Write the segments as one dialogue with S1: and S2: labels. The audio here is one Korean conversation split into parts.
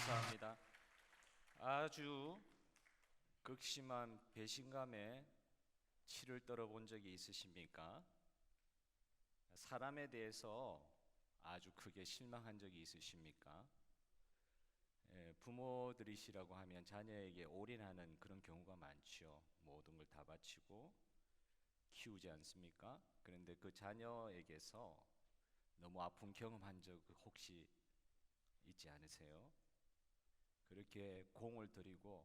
S1: 감사합니다. 아주 극심한 배신감에 치를 떨어본 적이 있으십니까? 사람에 대해서 아주 크게 실망한 적이 있으십니까? 부모들이시라고 하면 자녀에게 올인하는 그런 경우가 많죠. 모든 걸 다 바치고 키우지 않습니까? 그런데 그 자녀에게서 너무 아픈 경험한 적 혹시 있지 않으세요? 그렇게 공을 들이고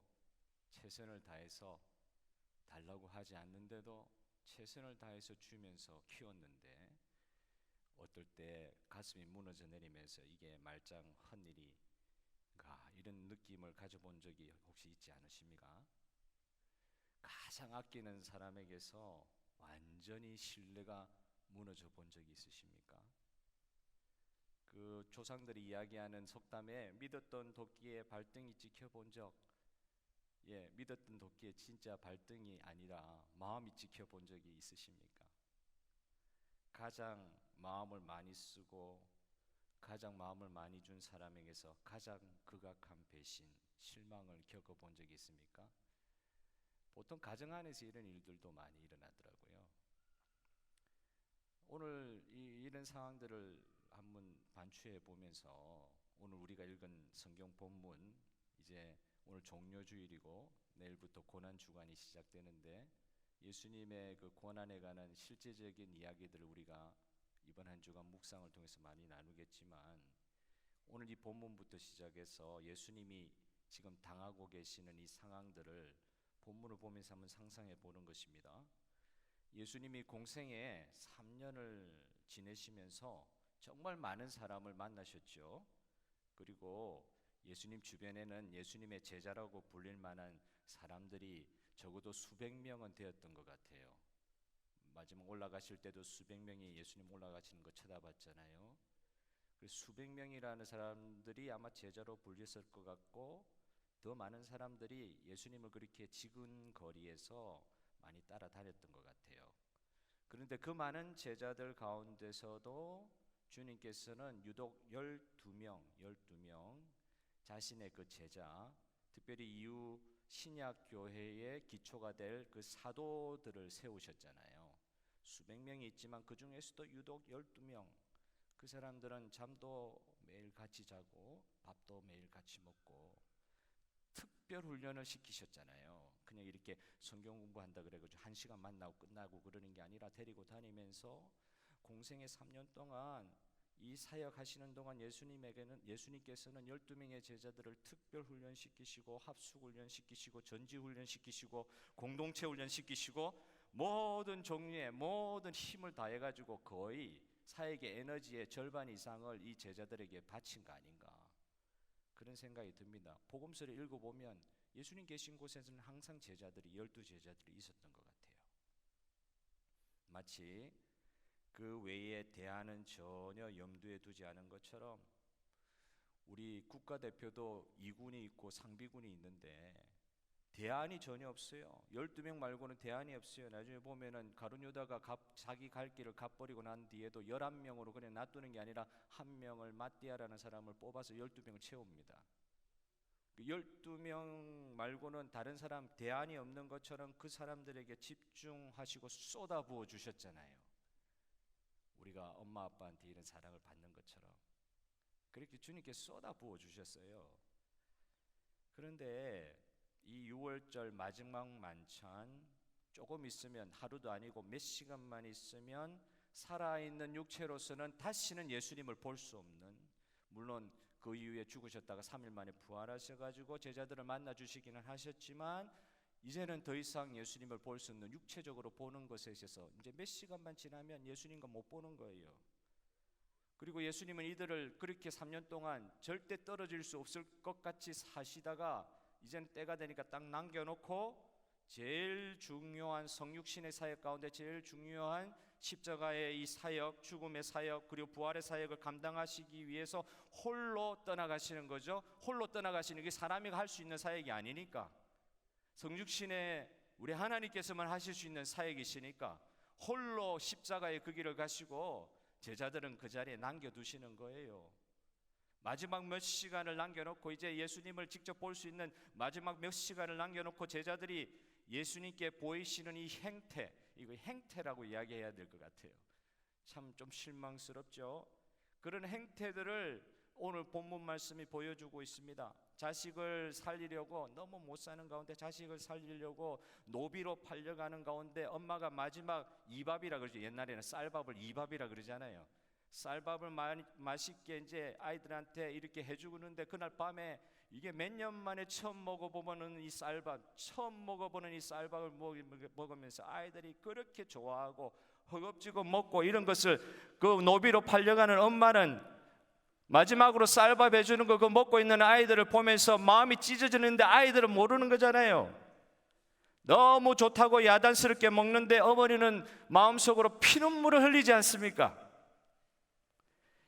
S1: 최선을 다해서 달라고 하지 않는데도 최선을 다해서 주면서 키웠는데 어떨 때 가슴이 무너져 내리면서 이게 말짱 헛일인가 이런 느낌을 가져본 적이 혹시 있지 않으십니까? 가장 아끼는 사람에게서 완전히 신뢰가 무너져 본 적이 있으십니까? 그 조상들이 이야기하는 속담에 믿었던 도끼의 발등이 찍혀본 적, 믿었던 도끼의 진짜 발등이 아니라 마음이 찍혀본 적이 있으십니까? 가장 마음을 많이 쓰고 가장 마음을 많이 준 사람에게서 가장 극악한 배신, 실망을 겪어본 적이 있습니까? 보통 가정 안에서 이런 일들도 많이 일어나더라고요. 오늘 이런 상황들을 한번 반추해 보면서 오늘 우리가 읽은 성경 본문, 이제 오늘 종료주일이고 내일부터 고난 주간이 시작되는데 예수님의 그 고난에 관한 실제적인 이야기들을 우리가 이번 한 주간 묵상을 통해서 많이 나누겠지만 오늘 이 본문부터 시작해서 예수님이 지금 당하고 계시는 이 상황들을 본문을 보면서 한번 상상해 보는 것입니다. 예수님이 공생에 3년을 지내시면서 정말 많은 사람을 만나셨죠. 그리고 예수님 주변에는 예수님의 제자라고 불릴 만한 사람들이 적어도 수백 명은 되었던 것 같아요. 마지막 올라가실 때도 수백 명이 예수님 올라가시는 거 쳐다봤잖아요. 그 수백 명이라는 사람들이 아마 제자로 불렸을 것 같고 더 많은 사람들이 예수님을 그렇게 지근 거리에서 많이 따라다녔던 것 같아요. 그런데 그 많은 제자들 가운데서도 주님께서는 유독 12명 자신의 그 제자, 특별히 이후 신약 교회의 기초가 될 그 사도들을 세우셨잖아요. 수백 명이 있지만 그 중에서도 유독 12명, 그 사람들은 잠도 매일 같이 자고 밥도 매일 같이 먹고 특별 훈련을 시키셨잖아요. 그냥 이렇게 성경 공부한다 그래가지고 1시간 만나고 끝나고 그러는 게 아니라 데리고 다니면서 공생의 3년 동안 이 사역하시는 동안 예수님께서는 12명의 제자들을 특별 훈련시키시고 합숙 훈련시키시고 전지 훈련시키시고 공동체 훈련시키시고 모든 종류의 모든 힘을 다해가지고 거의 사역의 에너지의 절반 이상을 이 제자들에게 바친 거 아닌가, 그런 생각이 듭니다. 복음서를 읽어보면 예수님 계신 곳에서는 항상 제자들이 12제자들이 있었던 것 같아요. 마치 그 외에 대안은 전혀 염두에 두지 않은 것처럼 우리 국가대표도 2군이 있고 상비군이 있는데 대안이 전혀 없어요. 12명 말고는 대안이 없어요. 나중에 보면은 가룟 유다가 자기 갈 길을 갚버리고 난 뒤에도 11명으로 그냥 놔두는 게 아니라 한 명을 마띠아라는 사람을 뽑아서 12명을 채웁니다. 12명 말고는 다른 사람 대안이 없는 것처럼 그 사람들에게 집중하시고 쏟아부어 주셨잖아요. 우리가 엄마 아빠한테 이런 사랑을 받는 것처럼 그렇게 주님께서 쏟아부어 주셨어요. 그런데 이 6월절 마지막 만찬, 조금 있으면, 하루도 아니고 몇 시간만 있으면 살아있는 육체로서는 다시는 예수님을 볼 수 없는, 물론 그 이후에 죽으셨다가 3일 만에 부활하셔가지고 제자들을 만나 주시기는 하셨지만 이제는 더 이상 예수님을 볼 수 없는, 육체적으로 보는 것에 있어서 이제 몇 시간만 지나면 예수님과 못 보는 거예요. 그리고 예수님은 이들을 그렇게 3년 동안 절대 떨어질 수 없을 것 같이 사시다가 이제는 때가 되니까 딱 남겨놓고 제일 중요한 성육신의 사역 가운데 제일 중요한 십자가의 이 사역, 죽음의 사역, 그리고 부활의 사역을 감당하시기 위해서 홀로 떠나가시는 거죠. 홀로 떠나가시는 게 사람이 할 수 있는 사역이 아니니까, 성육신의 우리 하나님께서만 하실 수 있는 사역이시니까 홀로 십자가의 그 길을 가시고 제자들은 그 자리에 남겨두시는 거예요. 마지막 몇 시간을 남겨놓고 이제 예수님을 직접 볼 수 있는 마지막 몇 시간을 남겨놓고 제자들이 예수님께 보이시는 이 행태, 이거 행태라고 이야기해야 될 것 같아요. 참 좀 실망스럽죠. 그런 행태들을 오늘 본문 말씀이 보여주고 있습니다. 자식을 살리려고 너무 못 사는 가운데 자식을 살리려고 노비로 팔려가는 가운데 엄마가 마지막 이밥이라 그러죠. 옛날에는 쌀밥을 이밥이라 그러잖아요. 쌀밥을 맛있게 이제 아이들한테 이렇게 해주는데 그날 밤에 이게 몇 년 만에 처음 먹어보는 이 쌀밥, 처음 먹어보는 이 쌀밥을 먹으면서 아이들이 그렇게 좋아하고 허겁지겁 먹고 이런 것을 그 노비로 팔려가는 엄마는 마지막으로 쌀밥 해주는 거 그거 먹고 있는 아이들을 보면서 마음이 찢어지는데 아이들은 모르는 거잖아요. 너무 좋다고 야단스럽게 먹는데 어머니는 마음속으로 피눈물을 흘리지 않습니까?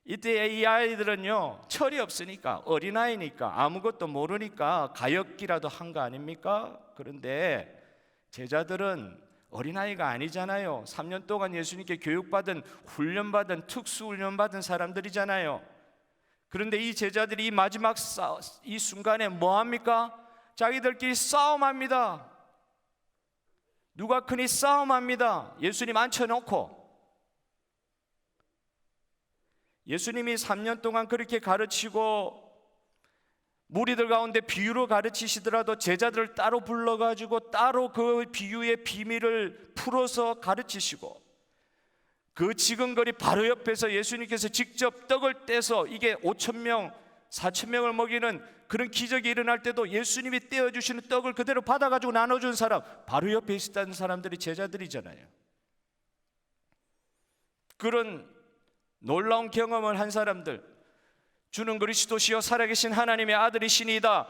S1: 이때 이 아이들은요, 철이 없으니까, 어린아이니까, 아무것도 모르니까 가엾기라도 한 거 아닙니까? 그런데 제자들은 어린아이가 아니잖아요. 3년 동안 예수님께 교육받은, 훈련받은, 특수훈련받은 사람들이잖아요. 그런데 이 제자들이 이 마지막 이 순간에 뭐합니까? 자기들끼리 싸움합니다. 누가 크니 싸움합니다. 예수님 앉혀놓고. 예수님이 3년 동안 그렇게 가르치고 무리들 가운데 비유로 가르치시더라도 제자들을 따로 불러가지고 따로 그 비유의 비밀을 풀어서 가르치시고 그 지근거리 바로 옆에서 예수님께서 직접 떡을 떼서 이게 5,000명, 4,000명을 먹이는 그런 기적이 일어날 때도 예수님이 떼어주시는 떡을 그대로 받아가지고 나눠준 사람, 바로 옆에 있었다는 사람들이 제자들이잖아요. 그런 놀라운 경험을 한 사람들, 주는 그리스도시요 살아계신 하나님의 아들이시니이다,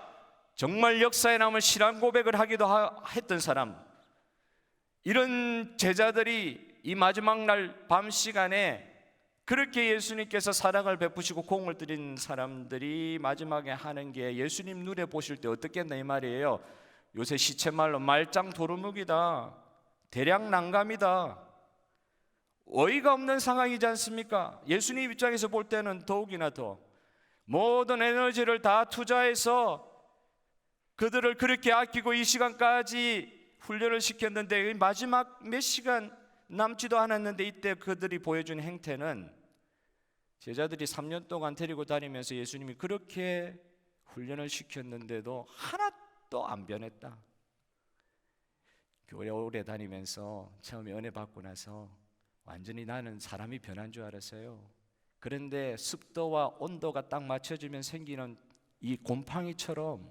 S1: 정말 역사에 남을 신앙 고백을 하기도 했던 사람, 이런 제자들이 이 마지막 날 밤 시간에 그렇게 예수님께서 사랑을 베푸시고 공을 들인 사람들이 마지막에 하는 게 예수님 눈에 보실 때 어떻겠나 이 말이에요. 요새 시쳇말로 말짱 도루묵이다, 대량 난감이다, 어이가 없는 상황이지 않습니까? 예수님 입장에서 볼 때는 더욱이나 더 모든 에너지를 다 투자해서 그들을 그렇게 아끼고 이 시간까지 훈련을 시켰는데 마지막 몇 시간 남지도 않았는데 이때 그들이 보여준 행태는 제자들이 3년 동안 데리고 다니면서 예수님이 그렇게 훈련을 시켰는데도 하나도 안 변했다. 교회 오래 다니면서 처음에 은혜 받고 나서 완전히 나는 사람이 변한 줄 알았어요. 그런데 습도와 온도가 딱 맞춰지면 생기는 이 곰팡이처럼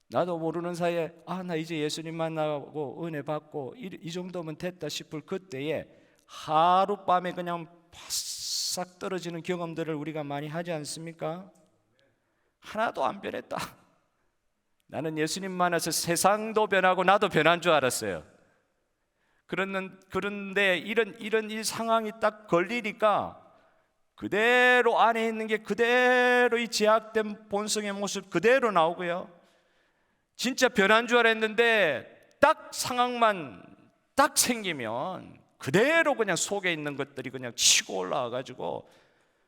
S1: 나도 모르는 사이에 나 이제 예수님 만나고 은혜 받고 이 정도면 됐다 싶을 그때에 하룻밤에 그냥 바싹 떨어지는 경험들을 우리가 많이 하지 않습니까? 하나도 안 변했다. 나는 예수님 만나서 세상도 변하고 나도 변한 줄 알았어요. 그런데 이런 이 상황이 딱 걸리니까 그대로 안에 있는 게 그대로 이 제약된 본성의 모습 그대로 나오고요. 진짜 변한 줄 알았는데 딱 상황만 딱 생기면 그대로 그냥 속에 있는 것들이 그냥 치고 올라와가지고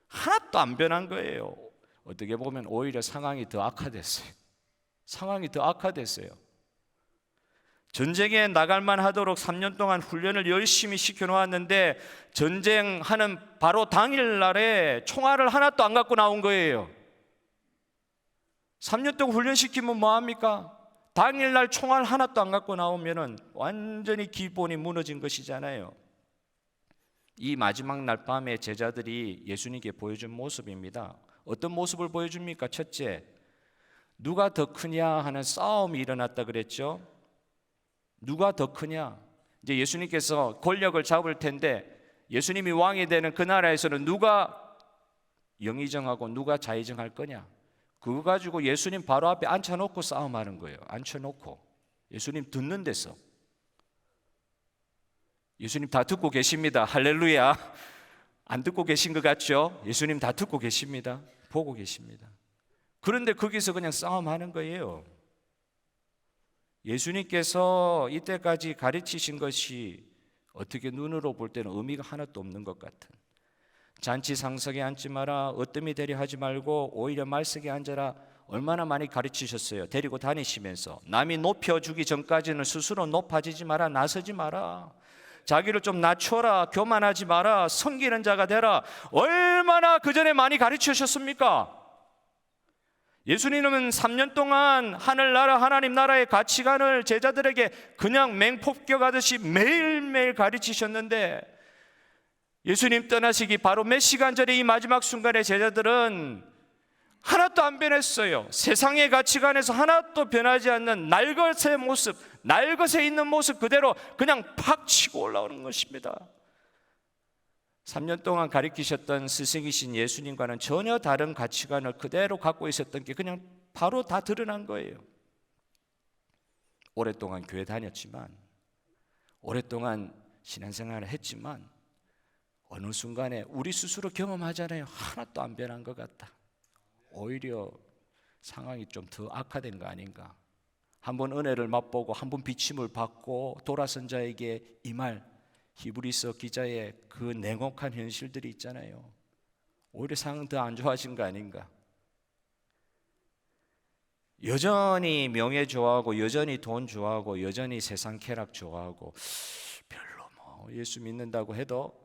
S1: 하나도 안 변한 거예요. 어떻게 보면 오히려 상황이 더 악화됐어요. 상황이 더 악화됐어요. 전쟁에 나갈만 하도록 3년 동안 훈련을 열심히 시켜놓았는데 전쟁하는 바로 당일날에 총알을 하나도 안 갖고 나온 거예요. 3년 동안 훈련시키면 뭐합니까? 당일날 총알 하나도 안 갖고 나오면 완전히 기본이 무너진 것이잖아요. 이 마지막 날 밤에 제자들이 예수님께 보여준 모습입니다. 어떤 모습을 보여줍니까? 첫째, 누가 더 크냐 하는 싸움이 일어났다 그랬죠. 누가 더 크냐? 이제 예수님께서 권력을 잡을 텐데 예수님이 왕이 되는 그 나라에서는 누가 영의정하고 누가 좌의정할 거냐? 그거 가지고 예수님 바로 앞에 앉혀놓고 싸움하는 거예요. 앉혀놓고 예수님 듣는 데서. 예수님 다 듣고 계십니다. 할렐루야. 안 듣고 계신 것 같죠? 예수님 다 듣고 계십니다. 보고 계십니다. 그런데 거기서 그냥 싸움하는 거예요. 예수님께서 이때까지 가르치신 것이 어떻게 눈으로 볼 때는 의미가 하나도 없는 것 같은, 잔치 상석에 앉지 마라, 으뜸이 되려 하지 말고 오히려 말석에 앉아라. 얼마나 많이 가르치셨어요. 데리고 다니시면서 남이 높여주기 전까지는 스스로 높아지지 마라, 나서지 마라, 자기를 좀 낮춰라, 교만하지 마라, 섬기는 자가 되라. 얼마나 그 전에 많이 가르치셨습니까? 예수님은 3년 동안 하늘나라 하나님 나라의 가치관을 제자들에게 그냥 맹폭격하듯이 매일매일 가르치셨는데, 예수님 떠나시기 바로 몇 시간 전에 이 마지막 순간에 제자들은 하나도 안 변했어요. 세상의 가치관에서 하나도 변하지 않는 날것의 모습, 날것에 있는 모습 그대로 그냥 팍 치고 올라오는 것입니다. 3년 동안 가르치셨던 스승이신 예수님과는 전혀 다른 가치관을 그대로 갖고 있었던 게 그냥 바로 다 드러난 거예요. 오랫동안 교회 다녔지만, 오랫동안 신앙생활을 했지만 어느 순간에 우리 스스로 경험하잖아요. 하나도 안 변한 것 같다. 오히려 상황이 좀 더 악화된 거 아닌가. 한번 은혜를 맛보고 한번 비침을 받고 돌아선 자에게 이 말, 히브리서 기자의 그 냉혹한 현실들이 있잖아요. 오히려 상황 더 안 좋아진 거 아닌가. 여전히 명예 좋아하고, 여전히 돈 좋아하고, 여전히 세상 쾌락 좋아하고, 별로 뭐 예수 믿는다고 해도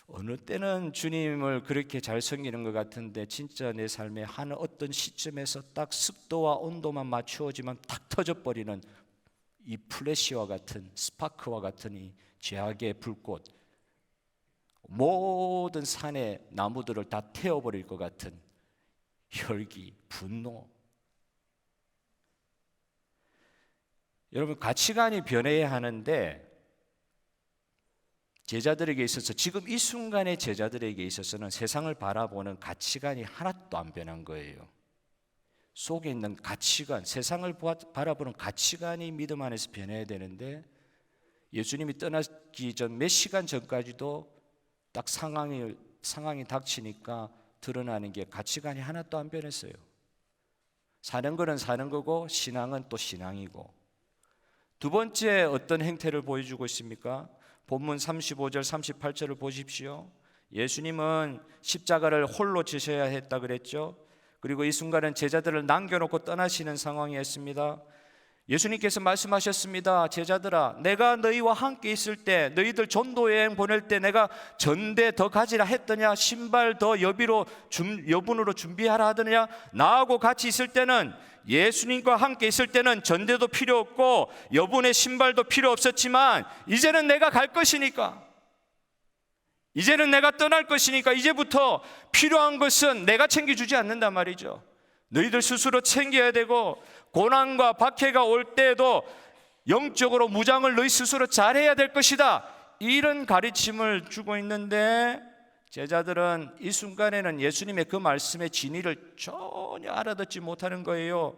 S1: 어느 때는 주님을 그렇게 잘 섬기는 것 같은데 진짜 내 삶에 한 어떤 시점에서 딱 습도와 온도만 맞추어지면 탁 터져버리는 이 플래시와 같은, 스파크와 같은 이 죄악의 불꽃, 모든 산의 나무들을 다 태워버릴 것 같은 혈기, 분노. 여러분, 가치관이 변해야 하는데 제자들에게 있어서, 지금 이 순간의 제자들에게 있어서는 세상을 바라보는 가치관이 하나도 안 변한 거예요. 속에 있는 가치관, 세상을 바라보는 가치관이 믿음 안에서 변해야 되는데, 예수님이 떠나기 전 몇 시간 전까지도 딱 상황이 닥치니까 드러나는 게 가치관이 하나도 안 변했어요. 사는 거는 사는 거고 신앙은 또 신앙이고. 두 번째 어떤 행태를 보여주고 있습니까? 본문 35절 38절을 보십시오. 예수님은 십자가를 홀로 지셔야 했다 그랬죠. 그리고 이 순간은 제자들을 남겨놓고 떠나시는 상황이었습니다. 예수님께서 말씀하셨습니다. 제자들아, 내가 너희와 함께 있을 때, 너희들 전도 여행 보낼 때 내가 전대 더 가지라 했더냐? 신발 더 여분으로 준비하라 하더냐? 나하고 같이 있을 때는, 예수님과 함께 있을 때는 전대도 필요 없고 여분의 신발도 필요 없었지만, 이제는 내가 갈 것이니까, 이제는 내가 떠날 것이니까 이제부터 필요한 것은 내가 챙겨주지 않는단 말이죠. 너희들 스스로 챙겨야 되고, 고난과 박해가 올 때에도 영적으로 무장을 너희 스스로 잘해야 될 것이다, 이런 가르침을 주고 있는데, 제자들은 이 순간에는 예수님의 그 말씀의 진의를 전혀 알아듣지 못하는 거예요.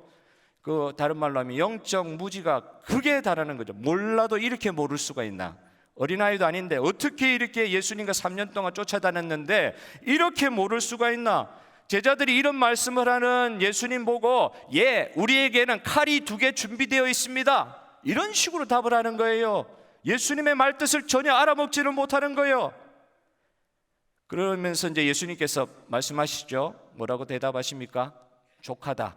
S1: 그 다른 말로 하면 영적 무지가 극에 달하는 거죠. 몰라도 이렇게 모를 수가 있나? 어린아이도 아닌데 어떻게 이렇게 예수님과 3년 동안 쫓아다녔는데 이렇게 모를 수가 있나? 제자들이 이런 말씀을 하는 예수님 보고, 예, 우리에게는 칼이 2개 준비되어 있습니다, 이런 식으로 답을 하는 거예요. 예수님의 말뜻을 전혀 알아먹지를 못하는 거예요. 그러면서 이제 예수님께서 말씀하시죠. 뭐라고 대답하십니까? 족하다.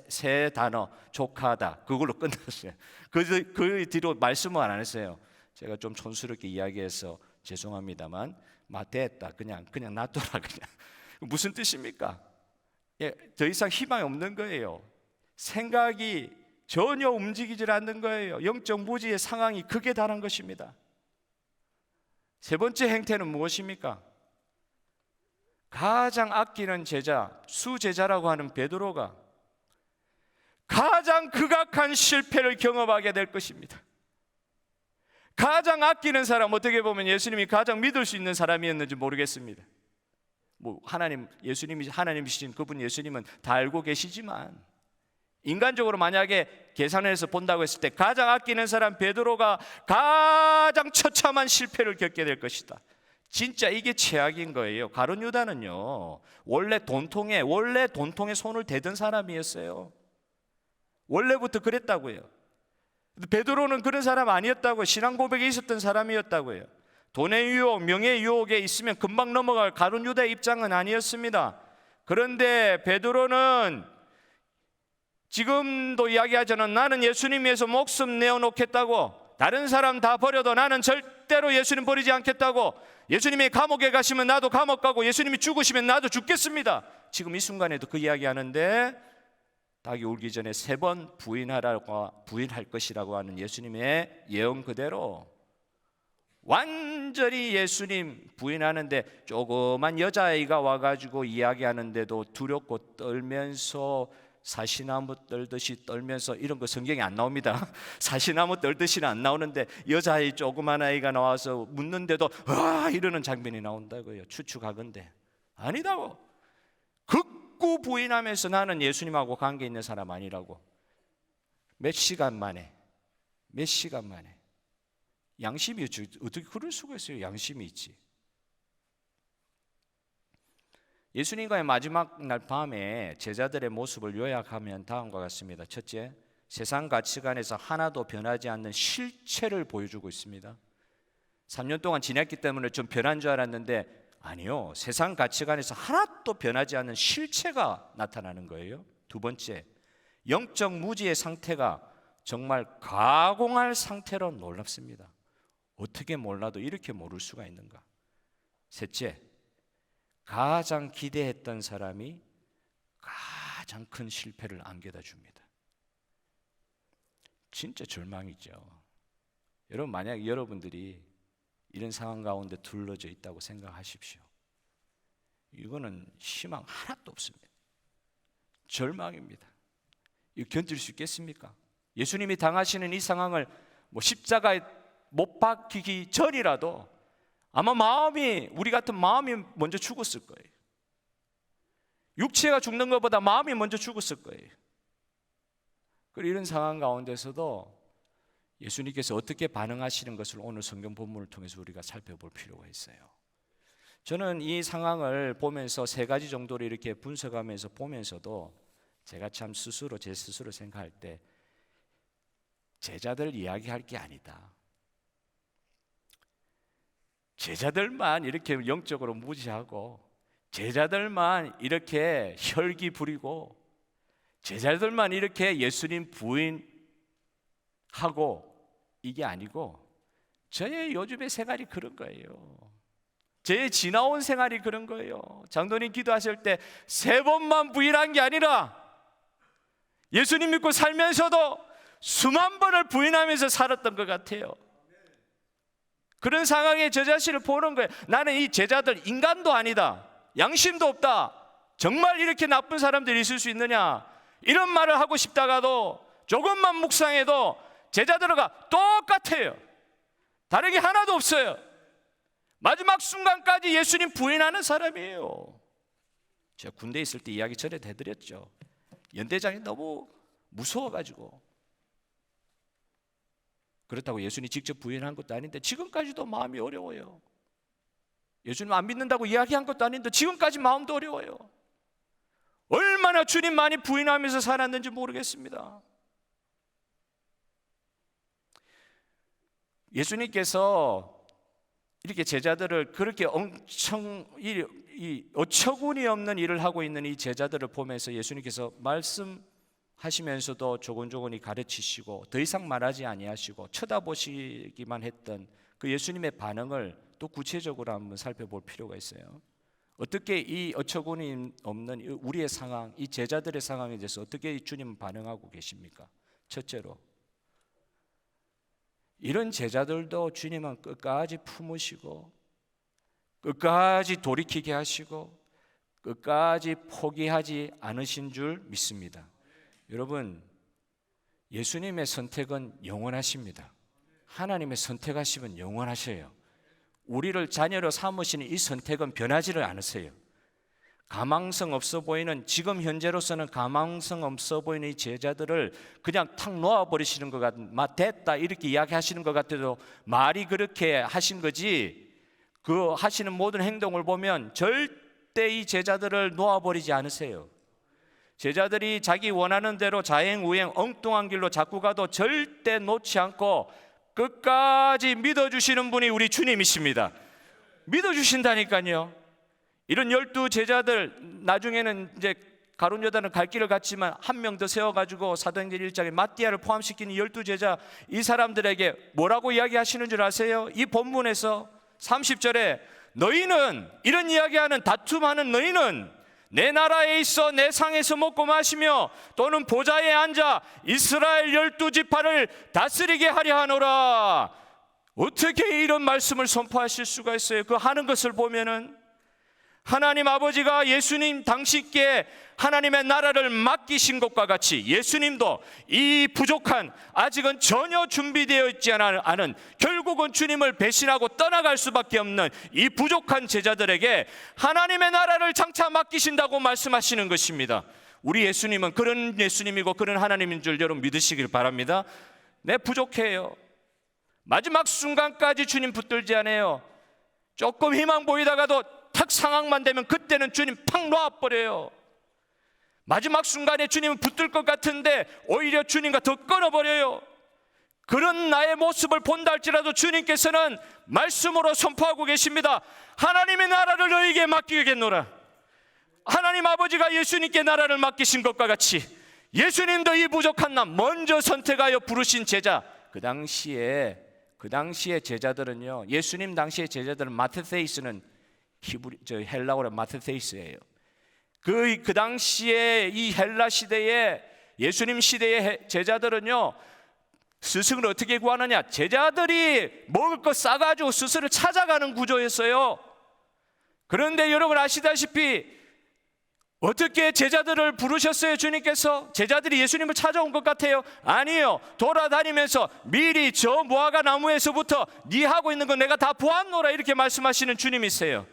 S1: 세 단어, 족하다, 그걸로 끝났어요. 그 뒤로 말씀을 안 했어요. 제가 좀 촌스럽게 이야기해서 죄송합니다만, 됐다, 그냥 놔둬라, 그냥. 무슨 뜻입니까? 예, 더 이상 희망이 없는 거예요. 생각이 전혀 움직이질 않는 거예요. 영적 무지의 상황이 극에 달한 것입니다. 세 번째 행태는 무엇입니까? 가장 아끼는 제자, 수제자라고 하는 베드로가 가장 극악한 실패를 경험하게 될 것입니다. 가장 아끼는 사람, 어떻게 보면 예수님이 가장 믿을 수 있는 사람이었는지 모르겠습니다. 예수님이 하나님이신 그분 예수님은 다 알고 계시지만, 인간적으로 만약에 계산해서 본다고 했을 때 가장 아끼는 사람 베드로가 가장 처참한 실패를 겪게 될 것이다. 진짜 이게 최악인 거예요. 가룟 유다는요, 원래 돈통에 손을 대던 사람이었어요. 원래부터 그랬다고요. 베드로는 그런 사람 아니었다고요. 신앙 고백에 있었던 사람이었다고요. 돈의 유혹, 명예의 유혹에 있으면 금방 넘어갈 가룟 유다의 입장은 아니었습니다. 그런데 베드로는 지금도 이야기하자면 나는 예수님 위해서 목숨 내어놓겠다고, 다른 사람 다 버려도 나는 절대로 예수님 버리지 않겠다고, 예수님이 감옥에 가시면 나도 감옥 가고 예수님이 죽으시면 나도 죽겠습니다. 지금 이 순간에도 그 이야기하는데 닭이 울기 전에 3번 부인할 것이라고 하는 예수님의 예언 그대로 완전히 예수님 부인하는데, 조그만 여자아이가 와가지고 이야기하는데도 두렵고 떨면서 사시나무 떨듯이 떨면서, 이런 거 성경에 안 나옵니다. 사시나무 떨듯이는 안 나오는데 여자아이, 조그만 아이가 나와서 묻는데도 와 이러는 장면이 나온다고요. 추측하건대 아니다고, 극구 부인하면서 나는 예수님하고 관계 있는 사람 아니라고. 몇 시간 만에 양심이 있지. 어떻게 그럴 수가 있어요? 양심이 있지. 예수님과의 마지막 날 밤에 제자들의 모습을 요약하면 다음과 같습니다. 첫째, 세상 가치관에서 하나도 변하지 않는 실체를 보여주고 있습니다. 3년 동안 지냈기 때문에 좀 변한 줄 알았는데 아니요, 세상 가치관에서 하나도 변하지 않는 실체가 나타나는 거예요. 두 번째, 영적 무지의 상태가 정말 가공할 상태로 놀랍습니다. 어떻게 몰라도 이렇게 모를 수가 있는가. 셋째, 가장 기대했던 사람이 가장 큰 실패를 안겨다 줍니다. 진짜 절망이죠. 여러분, 만약 여러분들이 이런 상황 가운데 둘러져 있다고 생각하십시오. 이거는 희망 하나도 없습니다. 절망입니다. 이거 견딜 수 있겠습니까? 예수님이 당하시는 이 상황을 십자가에 못 박히기 전이라도 아마 우리 같은 마음이 먼저 죽었을 거예요. 육체가 죽는 것보다 마음이 먼저 죽었을 거예요. 그리고 이런 상황 가운데서도 예수님께서 어떻게 반응하시는 것을 오늘 성경 본문을 통해서 우리가 살펴볼 필요가 있어요. 저는 이 상황을 보면서 3가지 정도로 이렇게 분석하면서 보면서도 제가 참 제 스스로 생각할 때 제자들 이야기할 게 아니다. 제자들만 이렇게 영적으로 무지하고, 제자들만 이렇게 혈기 부리고, 제자들만 이렇게 예수님 부인하고, 이게 아니고 저의 요즘의 생활이 그런 거예요. 제 지나온 생활이 그런 거예요. 장로님 기도하실 때 3번만 부인한 게 아니라 예수님 믿고 살면서도 수만 번을 부인하면서 살았던 것 같아요. 그런 상황에 저 자신을 보는 거예요. 나는 이 제자들 인간도 아니다, 양심도 없다, 정말 이렇게 나쁜 사람들이 있을 수 있느냐, 이런 말을 하고 싶다가도 조금만 묵상해도 제자들과 똑같아요. 다른 게 하나도 없어요. 마지막 순간까지 예수님 부인하는 사람이에요. 제가 군대에 있을 때 이야기 전에 해드렸죠. 연대장이 너무 무서워가지고, 그렇다고 예수님 직접 부인한 것도 아닌데 지금까지도 마음이 어려워요. 예수님 안 믿는다고 이야기한 것도 아닌데 지금까지 마음도 어려워요. 얼마나 주님 많이 부인하면서 살았는지 모르겠습니다. 예수님께서 이렇게 제자들을 그렇게 엄청 어처구니 없는 일을 하고 있는 이 제자들을 보면서 예수님께서 말씀하시면서도 조곤조곤히 가르치시고 더 이상 말하지 아니하시고 쳐다보시기만 했던 그 예수님의 반응을 또 구체적으로 한번 살펴볼 필요가 있어요. 어떻게 이 어처구니 없는 우리의 상황, 이 제자들의 상황에 대해서 어떻게 주님은 반응하고 계십니까? 첫째로, 이런 제자들도 주님은 끝까지 품으시고 끝까지 돌이키게 하시고 끝까지 포기하지 않으신 줄 믿습니다. 여러분, 예수님의 선택은 영원하십니다. 하나님의 선택하시면 영원하셔요. 우리를 자녀로 삼으시는 이 선택은 변하지를 않으세요. 가망성 없어 보이는, 지금 현재로서는 가망성 없어 보이는 이 제자들을 그냥 탁 놓아버리시는 것 같아, 됐다 이렇게 이야기하시는 것 같아도 말이 그렇게 하신 거지, 그 하시는 모든 행동을 보면 절대 이 제자들을 놓아버리지 않으세요. 제자들이 자기 원하는 대로 자행우행 엉뚱한 길로 자꾸 가도 절대 놓지 않고 끝까지 믿어주시는 분이 우리 주님이십니다. 믿어주신다니까요. 이런 12 제자들, 나중에는 이제 가룟 요단은 갈 길을 갔지만 한 명 더 세워가지고 사도행전 1장에 마띠아를 포함시킨 12 제자, 이 사람들에게 뭐라고 이야기하시는 줄 아세요? 이 본문에서 30절에 너희는, 이런 이야기하는, 다툼하는 너희는 내 나라에 있어 내 상에서 먹고 마시며 또는 보좌에 앉아 이스라엘 12지파를 다스리게 하려 하노라. 어떻게 이런 말씀을 선포하실 수가 있어요? 그 하는 것을 보면은 하나님 아버지가 예수님 당시께 하나님의 나라를 맡기신 것과 같이 예수님도 이 부족한, 아직은 전혀 준비되어 있지 않은, 결국은 주님을 배신하고 떠나갈 수밖에 없는 이 부족한 제자들에게 하나님의 나라를 장차 맡기신다고 말씀하시는 것입니다. 우리 예수님은 그런 예수님이고 그런 하나님인 줄 여러분 믿으시길 바랍니다. 네, 부족해요. 마지막 순간까지 주님 붙들지 않아요. 조금 희망 보이다가도 탁 상황만 되면 그때는 주님 팍 놔버려요. 마지막 순간에 주님은 붙들 것 같은데 오히려 주님과 더 끊어버려요. 그런 나의 모습을 본다 할지라도 주님께서는 말씀으로 선포하고 계십니다. 하나님의 나라를 너희에게 맡기겠노라. 하나님 아버지가 예수님께 나라를 맡기신 것과 같이 예수님도 이 부족한 나 먼저 선택하여 부르신 제자, 그 당시에 제자들은요, 예수님 당시의 제자들은 마테세이스는 헬라어로 마테세이스예요. 그 당시에 이 헬라 시대에, 예수님 시대의 제자들은요, 스승을 어떻게 구하느냐? 제자들이 먹을 거 싸가지고 스승을 찾아가는 구조였어요. 그런데 여러분 아시다시피 어떻게 제자들을 부르셨어요? 주님께서 제자들이 예수님을 찾아온 것 같아요? 아니에요. 돌아다니면서 미리 저 무화과 나무에서부터 네 하고 있는 거 내가 다 보았노라, 이렇게 말씀하시는 주님이세요.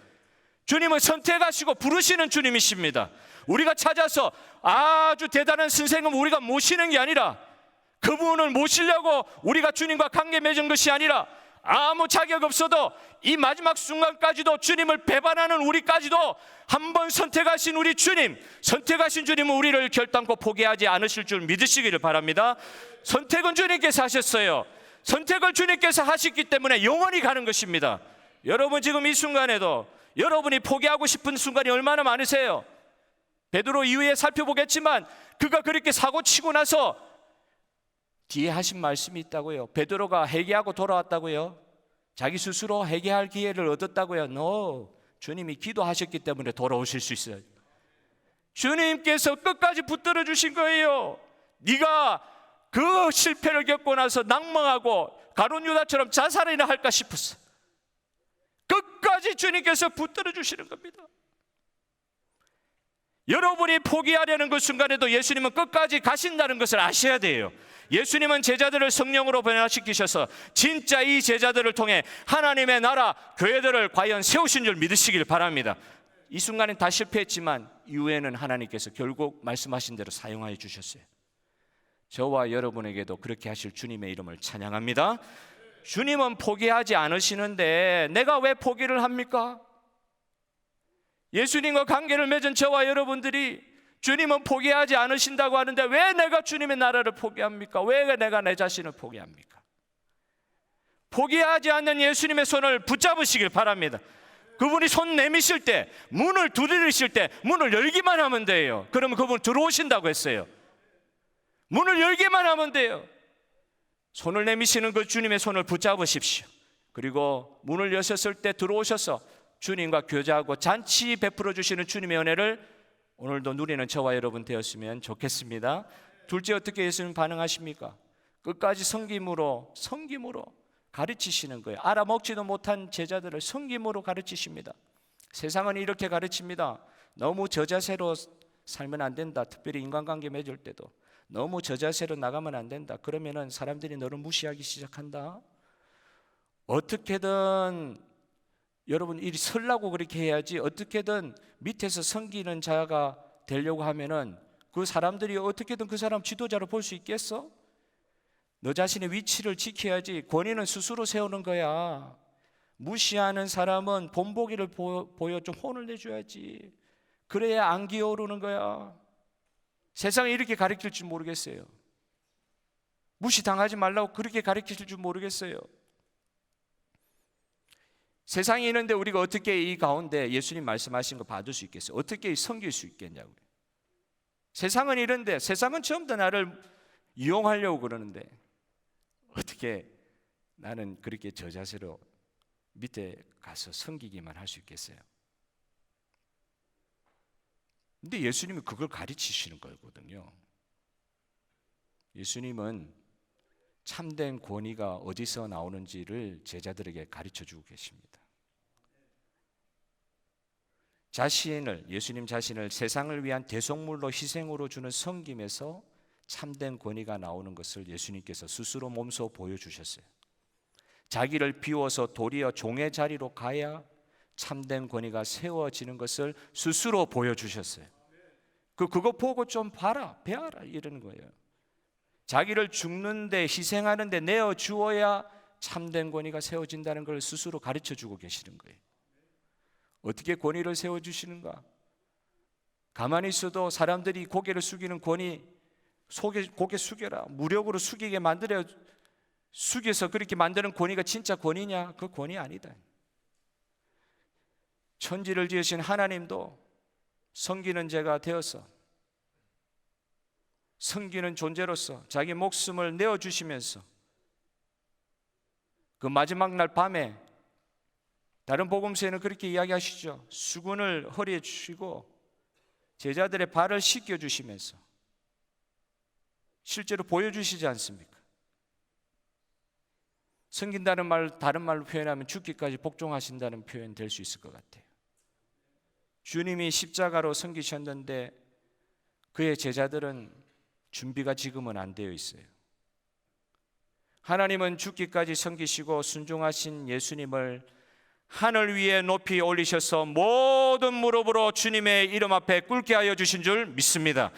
S1: 주님은 선택하시고 부르시는 주님이십니다. 우리가 찾아서 아주 대단한 선생님 우리가 모시는 게 아니라, 그분을 모시려고 우리가 주님과 관계 맺은 것이 아니라, 아무 자격 없어도 이 마지막 순간까지도 주님을 배반하는 우리까지도 한번 선택하신 우리 주님, 선택하신 주님은 우리를 결단코 포기하지 않으실 줄 믿으시기를 바랍니다. 선택은 주님께서 하셨어요. 선택을 주님께서 하셨기 때문에 영원히 가는 것입니다. 여러분 지금 이 순간에도 여러분이 포기하고 싶은 순간이 얼마나 많으세요? 베드로 이후에 살펴보겠지만 그가 그렇게 사고치고 나서 뒤에 하신 말씀이 있다고요. 베드로가 회개하고 돌아왔다고요. 자기 스스로 회개할 기회를 얻었다고요. No, 주님이 기도하셨기 때문에 돌아오실 수 있어요. 주님께서 끝까지 붙들어 주신 거예요. 네가 그 실패를 겪고 나서 낭망하고 가룟 유다처럼 자살이나 할까 싶었어. 끝까지 주님께서 붙들어 주시는 겁니다. 여러분이 포기하려는 그 순간에도 예수님은 끝까지 가신다는 것을 아셔야 돼요. 예수님은 제자들을 성령으로 변화시키셔서 진짜 이 제자들을 통해 하나님의 나라, 교회들을 과연 세우신 줄 믿으시길 바랍니다. 이 순간엔 다 실패했지만 이후에는 하나님께서 결국 말씀하신 대로 사용하여 주셨어요. 저와 여러분에게도 그렇게 하실 주님의 이름을 찬양합니다. 주님은 포기하지 않으시는데 내가 왜 포기를 합니까? 예수님과 관계를 맺은 저와 여러분들이 주님은 포기하지 않으신다고 하는데 왜 내가 주님의 나라를 포기합니까? 왜 내가 내 자신을 포기합니까? 포기하지 않는 예수님의 손을 붙잡으시길 바랍니다. 그분이 손 내미실 때, 문을 두드리실 때 문을 열기만 하면 돼요. 그러면 그분 들어오신다고 했어요. 문을 열기만 하면 돼요. 손을 내미시는 그 주님의 손을 붙잡으십시오. 그리고 문을 여셨을 때 들어오셔서 주님과 교제하고 잔치 베풀어 주시는 주님의 은혜를 오늘도 누리는 저와 여러분 되었으면 좋겠습니다. 둘째, 어떻게 예수님 반응하십니까? 끝까지 섬김으로 가르치시는 거예요. 알아먹지도 못한 제자들을 섬김으로 가르치십니다. 세상은 이렇게 가르칩니다. 너무 저자세로 살면 안 된다. 특별히 인간관계 맺을 때도 너무 저자세로 나가면 안 된다. 그러면은 사람들이 너를 무시하기 시작한다. 어떻게든 여러분 일이 설라고 그렇게 해야지, 어떻게든 밑에서 섬기는 자가 되려고 하면은 그 사람들이 어떻게든 그 사람 지도자로 볼 수 있겠어? 너 자신의 위치를 지켜야지. 권위는 스스로 세우는 거야. 무시하는 사람은 본보기를 보여 좀 혼을 내줘야지. 그래야 안 기어오르는 거야. 세상에 이렇게 가르칠 줄 모르겠어요. 무시당하지 말라고 그렇게 가르치실 줄 모르겠어요. 세상이 있는데 우리가 어떻게 이 가운데 예수님 말씀하신 거 받을 수 있겠어요? 어떻게 섬길 수 있겠냐고요. 세상은 이런데, 세상은 전부 다 나를 이용하려고 그러는데 어떻게 나는 그렇게 저 자세로 밑에 가서 섬기기만 할 수 있겠어요? 근데 예수님은 그걸 가르치시는 거거든요. 예수님은 참된 권위가 어디서 나오는지를 제자들에게 가르쳐 주고 계십니다. 예수님 자신을 세상을 위한 대속물로 희생으로 주는 섬김에서 참된 권위가 나오는 것을 예수님께서 스스로 몸소 보여주셨어요. 자기를 비워서 도리어 종의 자리로 가야 참된 권위가 세워지는 것을 스스로 보여주셨어요. 그거 보고 좀 봐라, 배워라 이러는 거예요. 자기를 죽는데 희생하는데 내어 주어야 참된 권위가 세워진다는 걸 스스로 가르쳐 주고 계시는 거예요. 어떻게 권위를 세워주시는가? 가만히 있어도 사람들이 고개를 숙이는 권위, 고개 숙여라, 무력으로 숙이게 만들어, 숙여서 그렇게 만드는 권위가 진짜 권위냐? 그 권위 아니다. 천지를 지으신 하나님도 섬기는 자가 되어서, 섬기는 존재로서 자기 목숨을 내어주시면서 그 마지막 날 밤에 다른 복음서에는 그렇게 이야기하시죠. 수건을 허리에 주시고 제자들의 발을 씻겨주시면서 실제로 보여주시지 않습니까? 섬긴다는 말, 다른 말로 표현하면 죽기까지 복종하신다는 표현 될 수 있을 것 같아요. 주님이 십자가로 섬기셨는데 그의 제자들은 준비가 지금은 안 되어 있어요. 하나님은 죽기까지 섬기시고 순종하신 예수님을 하늘 위에 높이 올리셔서 모든 무릎으로 주님의 이름 앞에 꿇게 하여 주신 줄 믿습니다.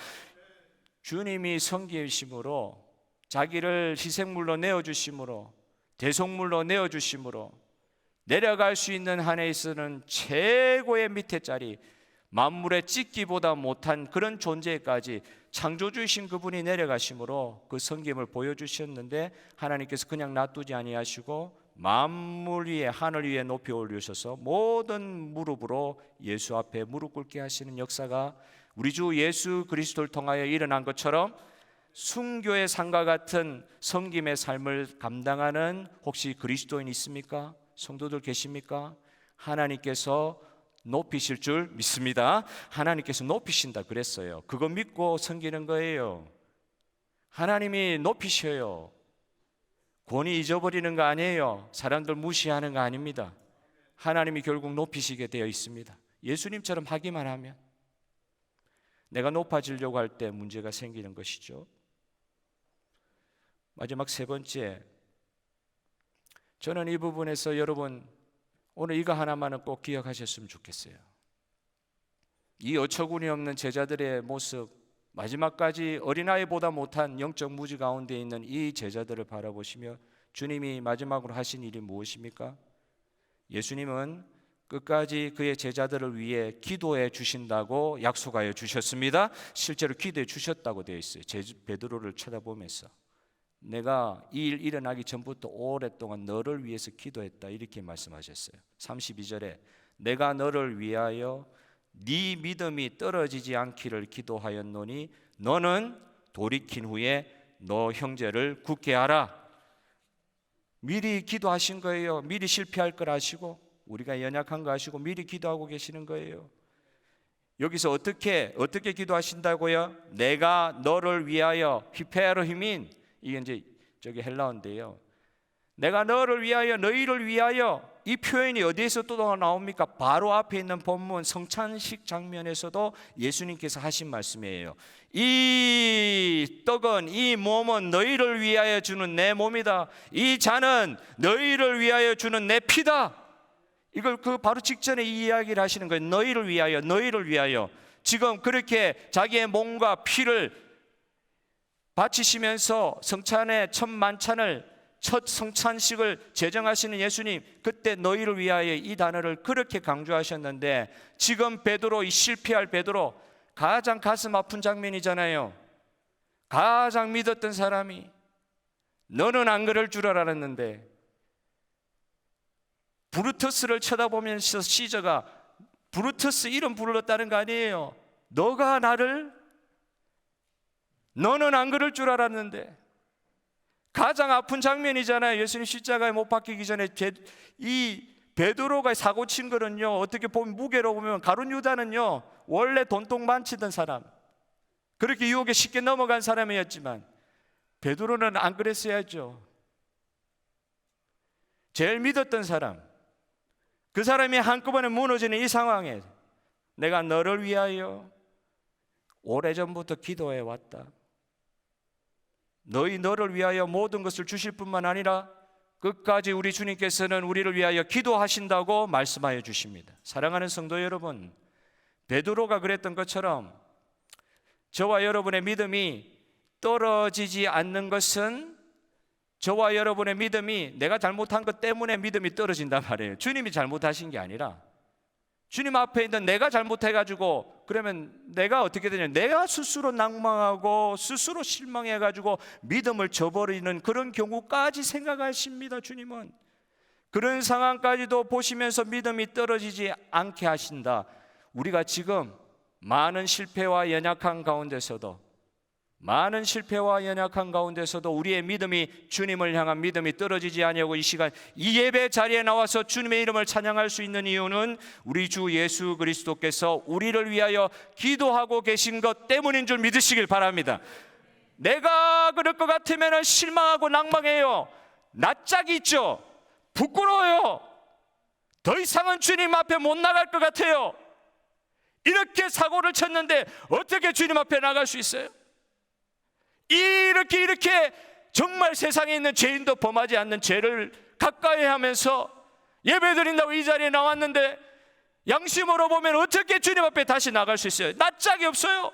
S1: 주님이 섬기심으로, 자기를 희생물로 내어주심으로, 대속물로 내어주심으로 내려갈 수 있는 한에 있어서는 최고의 밑에 자리, 만물의 찍기보다 못한 그런 존재까지 창조주이신 그분이 내려가심으로 그 섬김을 보여주셨는데 하나님께서 그냥 놔두지 아니하시고 만물 위에, 하늘 위에 높이 올리셔서 모든 무릎으로 예수 앞에 무릎 꿇게 하시는 역사가 우리 주 예수 그리스도를 통하여 일어난 것처럼 순교의 삶과 같은 섬김의 삶을 감당하는 혹시 그리스도인 있습니까? 성도들 계십니까? 하나님께서 높이실 줄 믿습니다. 하나님께서 높이신다 그랬어요. 그거 믿고 섬기는 거예요. 하나님이 높이셔요. 권위 잊어버리는 거 아니에요. 사람들 무시하는 거 아닙니다. 하나님이 결국 높이시게 되어 있습니다. 예수님처럼 하기만 하면. 내가 높아지려고 할 때 문제가 생기는 것이죠. 마지막 세 번째, 저는 이 부분에서 여러분 오늘 이거 하나만은 꼭 기억하셨으면 좋겠어요. 이 어처구니 없는 제자들의 모습, 마지막까지 어린아이보다 못한 영적 무지 가운데 있는 이 제자들을 바라보시며 주님이 마지막으로 하신 일이 무엇입니까? 예수님은 끝까지 그의 제자들을 위해 기도해 주신다고 약속하여 주셨습니다. 실제로 기도해 주셨다고 되어 있어요. 베드로를 쳐다보면서 내가 이 일 일어나기 전부터 오랫동안 너를 위해서 기도했다 이렇게 말씀하셨어요. 32절에 내가 너를 위하여 네 믿음이 떨어지지 않기를 기도하였노니 너는 돌이킨 후에 너 형제를 굳게 하라. 미리 기도하신 거예요. 미리 실패할 걸 아시고 우리가 연약한 거 아시고 미리 기도하고 계시는 거예요. 여기서 어떻게 기도하신다고요? 내가 너를 위하여 히페르히민, 이게 이제 저기 헬라어인데요. 내가 너를 위하여, 너희를 위하여, 이 표현이 어디에서 또 나옵니까? 바로 앞에 있는 본문 성찬식 장면에서도 예수님께서 하신 말씀이에요. 이 떡은, 이 몸은 너희를 위하여 주는 내 몸이다. 이 잔은 너희를 위하여 주는 내 피다. 이걸 그 바로 직전에 이 이야기를 하시는 거예요. 너희를 위하여, 너희를 위하여. 지금 그렇게 자기의 몸과 피를 바치시면서 성찬의 첫 만찬을, 첫 성찬식을 제정하시는 예수님, 그때 너희를 위하여 이 단어를 그렇게 강조하셨는데 지금 베드로, 이 실패할 베드로, 가장 가슴 아픈 장면이잖아요. 가장 믿었던 사람이 너는 안 그럴 줄 알았는데. 브루투스를 쳐다보면서 시저가 브루투스 이름 불렀다는 거 아니에요. 너가 나를, 너는 안 그럴 줄 알았는데. 가장 아픈 장면이잖아요. 예수님 십자가에 못 박히기 전에 이 베드로가 사고 친 거는요, 어떻게 보면 무게로 보면 가룟 유다는요 원래 돈통 많치던 사람, 그렇게 유혹에 쉽게 넘어간 사람이었지만 베드로는 안 그랬어야죠. 제일 믿었던 사람, 그 사람이 한꺼번에 무너지는 이 상황에 내가 너를 위하여 오래전부터 기도해 왔다. 너를 위하여 모든 것을 주실 뿐만 아니라 끝까지 우리 주님께서는 우리를 위하여 기도하신다고 말씀하여 주십니다. 사랑하는 성도 여러분, 베드로가 그랬던 것처럼 저와 여러분의 믿음이 떨어지지 않는 것은, 저와 여러분의 믿음이 내가 잘못한 것 때문에 믿음이 떨어진단 말이에요. 주님이 잘못하신 게 아니라 주님 앞에 있는 내가 잘못해가지고, 그러면 내가 어떻게 되냐, 내가 스스로 낭망하고 스스로 실망해가지고 믿음을 저버리는 그런 경우까지 생각하십니다. 주님은 그런 상황까지도 보시면서 믿음이 떨어지지 않게 하신다. 우리가 지금 많은 실패와 연약한 가운데서도, 많은 실패와 연약한 가운데서도 우리의 믿음이, 주님을 향한 믿음이 떨어지지 아니하고 이 시간 이 예배 자리에 나와서 주님의 이름을 찬양할 수 있는 이유는 우리 주 예수 그리스도께서 우리를 위하여 기도하고 계신 것 때문인 줄 믿으시길 바랍니다. 내가 그럴 것 같으면 실망하고 낭망해요. 낯짝이 있죠. 부끄러워요. 더 이상은 주님 앞에 못 나갈 것 같아요. 이렇게 사고를 쳤는데 어떻게 주님 앞에 나갈 수 있어요? 이렇게 정말 세상에 있는 죄인도 범하지 않는 죄를 가까이 하면서 예배드린다고 이 자리에 나왔는데 양심으로 보면 어떻게 주님 앞에 다시 나갈 수 있어요? 낯짝이 없어요.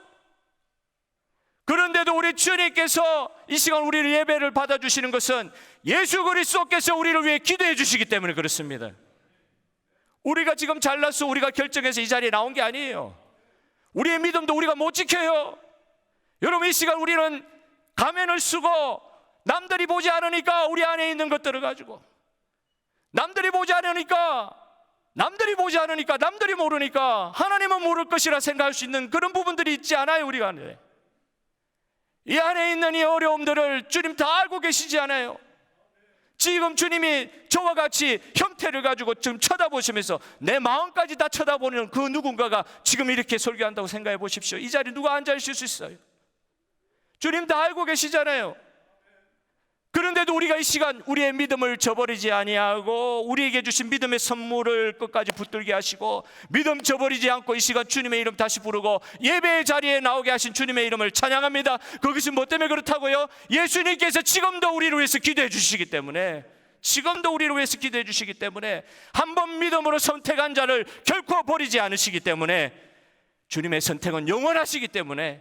S1: 그런데도 우리 주님께서 이 시간 우리를 예배를 받아주시는 것은 예수 그리스도께서 우리를 위해 기도해 주시기 때문에 그렇습니다. 우리가 지금 잘났어, 우리가 결정해서 이 자리에 나온 게 아니에요. 우리의 믿음도 우리가 못 지켜요. 여러분, 이 시간 우리는 가면을 쓰고 남들이 보지 않으니까 우리 안에 있는 것들을 가지고, 남들이 보지 않으니까, 남들이 모르니까 하나님은 모를 것이라 생각할 수 있는 그런 부분들이 있지 않아요? 우리가 안에 이 안에 있는 이 어려움들을 주님 다 알고 계시지 않아요? 지금 주님이 저와 같이 형태를 가지고 지금 쳐다보시면서 내 마음까지 다 쳐다보는 그 누군가가 지금 이렇게 설교한다고 생각해 보십시오. 이 자리에 누가 앉아 있을 수 있어요? 주님 다 알고 계시잖아요. 그런데도 우리가 이 시간 우리의 믿음을 저버리지 아니하고 우리에게 주신 믿음의 선물을 끝까지 붙들게 하시고 믿음 저버리지 않고 이 시간 주님의 이름 다시 부르고 예배의 자리에 나오게 하신 주님의 이름을 찬양합니다. 그것은 뭐 때문에 그렇다고요? 예수님께서 지금도 우리를 위해서 기도해 주시기 때문에, 지금도 우리를 위해서 기도해 주시기 때문에, 한 번 믿음으로 선택한 자를 결코 버리지 않으시기 때문에, 주님의 선택은 영원하시기 때문에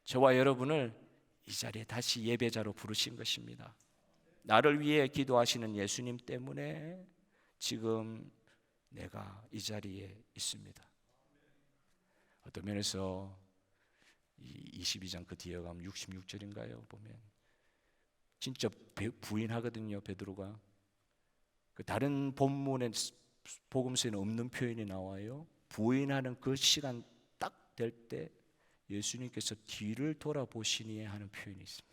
S1: 저와 여러분을 이 자리에 다시 예배자로 부르신 것입니다. 나를 위해 기도하시는 예수님 때문에 지금 내가 이 자리에 있습니다. 어떤 면에서 22장 그 뒤에 가면 66절인가요? 보면 진짜 부인하거든요. 베드로가. 그 다른 본문의 복음서에는 없는 표현이 나와요. 부인하는 그 시간 딱 될 때 예수님께서 뒤를 돌아보시니 하는 표현이 있습니다.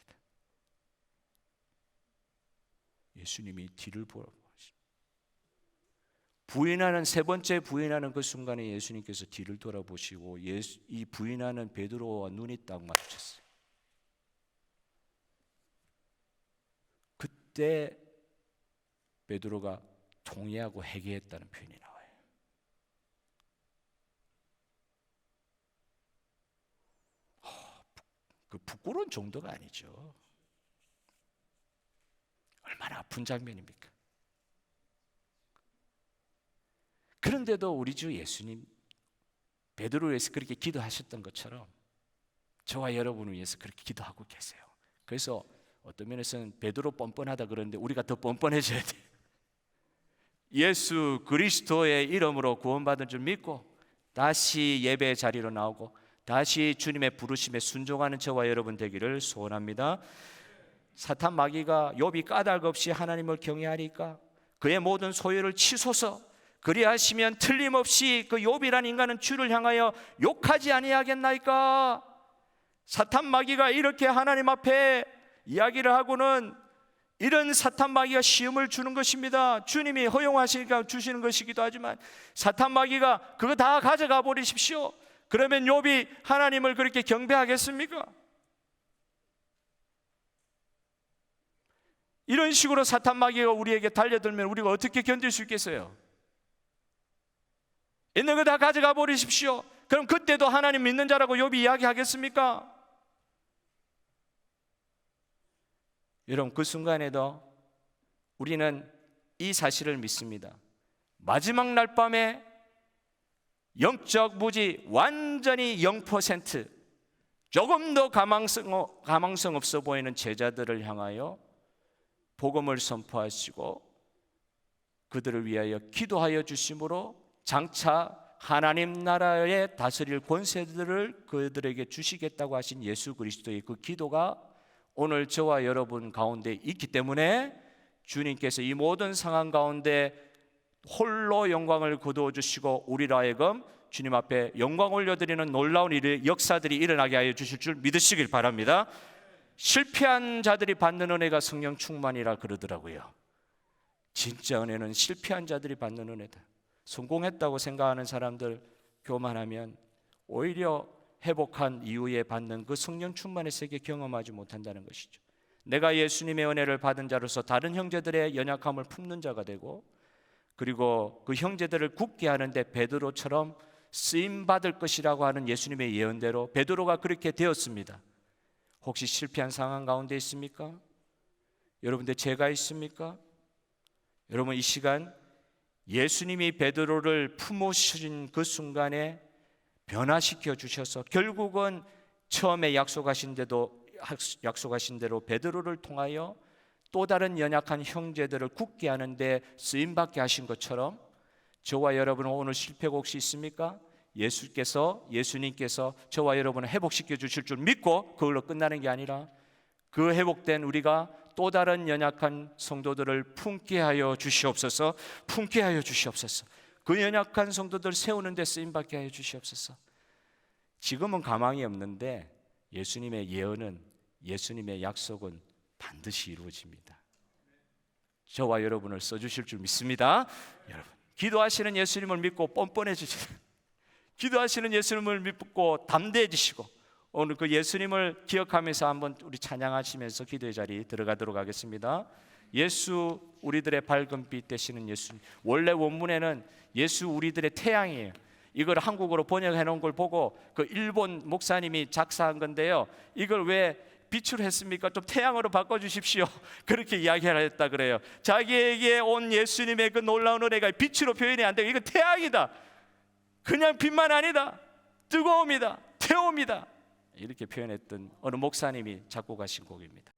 S1: 예수님이 뒤를 보십니다. 부인하는 세 번째 부인하는 그 순간에 예수님께서 뒤를 돌아보시고 이 부인하는 베드로와 눈이 딱 마주쳤어요. 그때 베드로가 통회하고 회개했다는 표현이 나와요. 그 부끄러운 정도가 아니죠. 얼마나 아픈 장면입니까? 그런데도 우리 주 예수님 베드로를 위해서 그렇게 기도하셨던 것처럼 저와 여러분을 위해서 그렇게 기도하고 계세요. 그래서 어떤 면에서는 베드로 뻔뻔하다 그러는데 우리가 더 뻔뻔해져야 돼요. 예수 그리스도의 이름으로 구원받은 줄 믿고 다시 예배의 자리로 나오고 다시 주님의 부르심에 순종하는 저와 여러분 되기를 소원합니다. 사탄 마귀가 욥이 까닭 없이 하나님을 경외하리까? 그의 모든 소유를 치소서. 그리하시면 틀림없이 그 욥이란 인간은 주를 향하여 욕하지 아니하겠나이까? 사탄 마귀가 이렇게 하나님 앞에 이야기를 하고는 이런 사탄 마귀가 시험을 주는 것입니다. 주님이 허용하시니까 주시는 것이기도 하지만 사탄 마귀가 그거 다 가져가 버리십시오. 그러면 욥이 하나님을 그렇게 경배하겠습니까? 이런 식으로 사탄 마귀가 우리에게 달려들면 우리가 어떻게 견딜 수 있겠어요? 있는 거 다 가져가 버리십시오. 그럼 그때도 하나님 믿는 자라고 욥이 이야기하겠습니까? 여러분, 그 순간에도 우리는 이 사실을 믿습니다. 마지막 날 밤에 영적 무지 완전히 0%, 조금도 가망성 없어 보이는 제자들을 향하여 복음을 선포하시고 그들을 위하여 기도하여 주심으로 장차 하나님 나라의 다스릴 권세들을 그들에게 주시겠다고 하신 예수 그리스도의 그 기도가 오늘 저와 여러분 가운데 있기 때문에 주님께서 이 모든 상황 가운데 홀로 영광을 거두어 주시고 우리로 하여금 주님 앞에 영광 올려드리는 놀라운 일의 역사들이 일어나게 하여 주실 줄 믿으시길 바랍니다. 실패한 자들이 받는 은혜가 성령 충만이라 그러더라고요. 진짜 은혜는 실패한 자들이 받는 은혜다. 성공했다고 생각하는 사람들 교만하면 오히려 회복한 이후에 받는 그 성령 충만의 세계 경험하지 못한다는 것이죠. 내가 예수님의 은혜를 받은 자로서 다른 형제들의 연약함을 품는 자가 되고 그리고 그 형제들을 굳게 하는데 베드로처럼 쓰임받을 것이라고 하는 예수님의 예언대로 베드로가 그렇게 되었습니다. 혹시 실패한 상황 가운데 있습니까? 여러분들 죄가 있습니까? 여러분, 이 시간 예수님이 베드로를 품으신 그 순간에 변화시켜 주셔서 결국은 처음에 약속하신 대로 베드로를 통하여 또 다른 연약한 형제들을 굳게 하는데 쓰임받게 하신 것처럼 저와 여러분은 오늘 실패가 혹시 있습니까? 예수님께서 저와 여러분을 회복시켜 주실 줄 믿고 그걸로 끝나는 게 아니라 그 회복된 우리가 또 다른 연약한 성도들을 품게 하여 주시옵소서. 품게 하여 주시옵소서. 그 연약한 성도들 세우는 데 쓰임받게 하여 주시옵소서. 지금은 가망이 없는데 예수님의 예언은, 예수님의 약속은 반드시 이루어집니다. 저와 여러분을 써주실 줄 믿습니다. 여러분, 기도하시는 예수님을 믿고 뻔뻔해지시고 기도하시는 예수님을 믿고 담대해지시고 오늘 그 예수님을 기억하면서 한번 우리 찬양하시면서 기도의 자리 들어가도록 하겠습니다. 예수 우리들의 밝은 빛 되시는 예수님. 원래 원문에는 예수 우리들의 태양이에요. 이걸 한국어로 번역해 놓은 걸 보고 그 일본 목사님이 작사한 건데요. 이걸 왜 빛으로 했습니까? 좀 태양으로 바꿔주십시오. 그렇게 이야기를 했다 그래요. 자기에게 온 예수님의 그 놀라운 은혜가 빛으로 표현이 안 되고 이거 태양이다. 그냥 빛만 아니다. 뜨거움이다. 태움이다. 이렇게 표현했던 어느 목사님이 작곡하신 곡입니다.